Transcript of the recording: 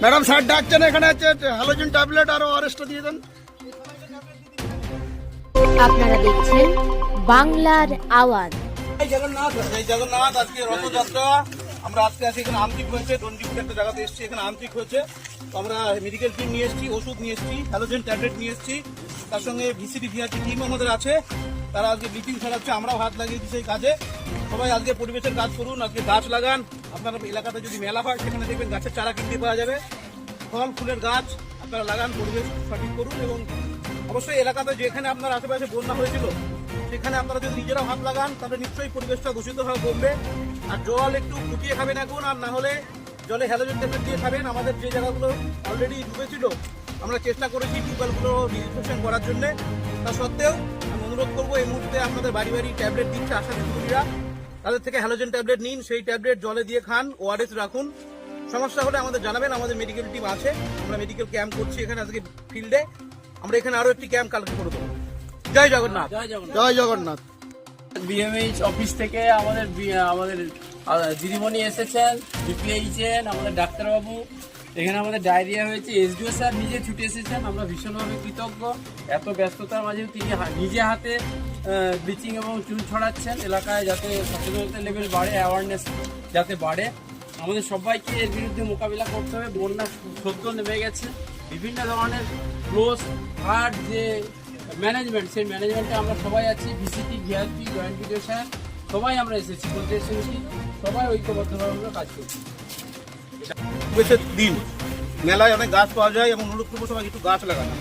Madam sir ডাকছেন, এখানে আছে হ্যালোজেন ট্যাবলেট আর ওআরএসটা দিয়ে দেন। আপনারা দেখছেন বাংলার আওয়াজ। জয় জগন্নাথ। আজকে রথযাত্রা, আমরা আজকে আছি এখানে আন্তরিক হয়েছে, দন্ডিপুর একটা জায়গাতে এসেছি, এখানে আন্তরিক হয়েছে। তো আমরা মেডিকেল টিম নিয়ে এসেছি, ওষুধ নিয়ে এসেছি, হ্যালোজেন ট্যাবলেট নিয়ে এসেছি, তার সঙ্গে ভিসিডি ভিআরটি টিম আমাদের আছে, তারা আজকে ব্লিচিং ছড়াচ্ছে, আমরাও হাত লাগিয়ে দিচ্ছি এই কাজে। সবাই আজকে পরিবেশের কাজ করুন, আজকে গাছ লাগান। আপনার এলাকাতে যদি মেলা হয় সেখানে দেখবেন গাছের চারা কিনতে পাওয়া যাবে, ফল ফুলের গাছ আপনারা লাগান, পরিবেশ সঠিক করুন। এবং অবশ্যই এলাকাতে যেখানে আপনার আশেপাশে বন্যা হয়েছিল সেখানে আপনারা যদি নিজেরাও হাত লাগান তাহলে নিশ্চয়ই পরিবেশটা দূষিত হয়ে কমবে। আর জল একটু ফুটিয়ে খাবেন এখন, আর না হলে জলে হ্যালোজেন ট্যাবলেট দিয়ে খাবেন। আমাদের যে জায়গাগুলো অলরেডি ডুবেছিল আমরা চেষ্টা করেছি টিউবওয়েলগুলো রিজেস্ট্রেশন করার জন্য, তা সত্ত্বেও আমি অনুরোধ করবো এই মুহূর্তে আপনাদের বাড়ি বাড়ি ট্যাবলেট দিচ্ছে আশা দিদিমণিরা, তাদের থেকে হ্যালোজেন ট্যাবলেট নিন, সেই ট্যাবলেট জলে দিয়ে খান, ওআরএস রাখুন। সমস্যা হলে আমাদের জানাবেন, আমাদের মেডিকেল টিম আছে, আমরা মেডিকেল ক্যাম্প করছি এখানে আজকে ফিল্ডে। আমরা এখানে আরো একটি ক্যাম্প কালকে করে দেবো। জয় জগন্নাথ। জয় জগন্নাথ। বিএমএইচ অফিস থেকে আমাদের দিদিমণি এসেছেন, বিপিএইচেন, আমাদের ডাক্তারবাবু, এখানে আমাদের ডায়রিয়া হয়েছে, এসডিও স্যার নিজে ছুটে এসেছেন, আমরা ভীষণভাবে কৃতজ্ঞ। এত ব্যস্ততার মাঝেও তিনি নিজে হাতে ব্লিচিং এবং চুন ছড়াচ্ছেন এলাকায়, যাতে সচেতনতা লেভেল বাড়ে, অ্যাওয়ারনেস যাতে বাড়ে। আমাদের সবাইকে এর বিরুদ্ধে মোকাবিলা করতে হবে। বন্যা সদ্য নেমে গেছে, বিভিন্ন ধরনের ক্লোজ আর যে ম্যানেজমেন্ট, সেই ম্যানেজমেন্টে আমরা সবাই আছি, ভিসিটি ভিআরপি জয়েন্ট ভিডিও স্যার সবাই আমরা এসেছি, বলতে এসেছি সবাই ঐক্যবদ্ধভাবে আমরা কাজ করছি। দিন মেলায় অনেক গাছ পাওয়া যায় এবং অনুরোধ করবো সবাই একটু গাছ লাগানো।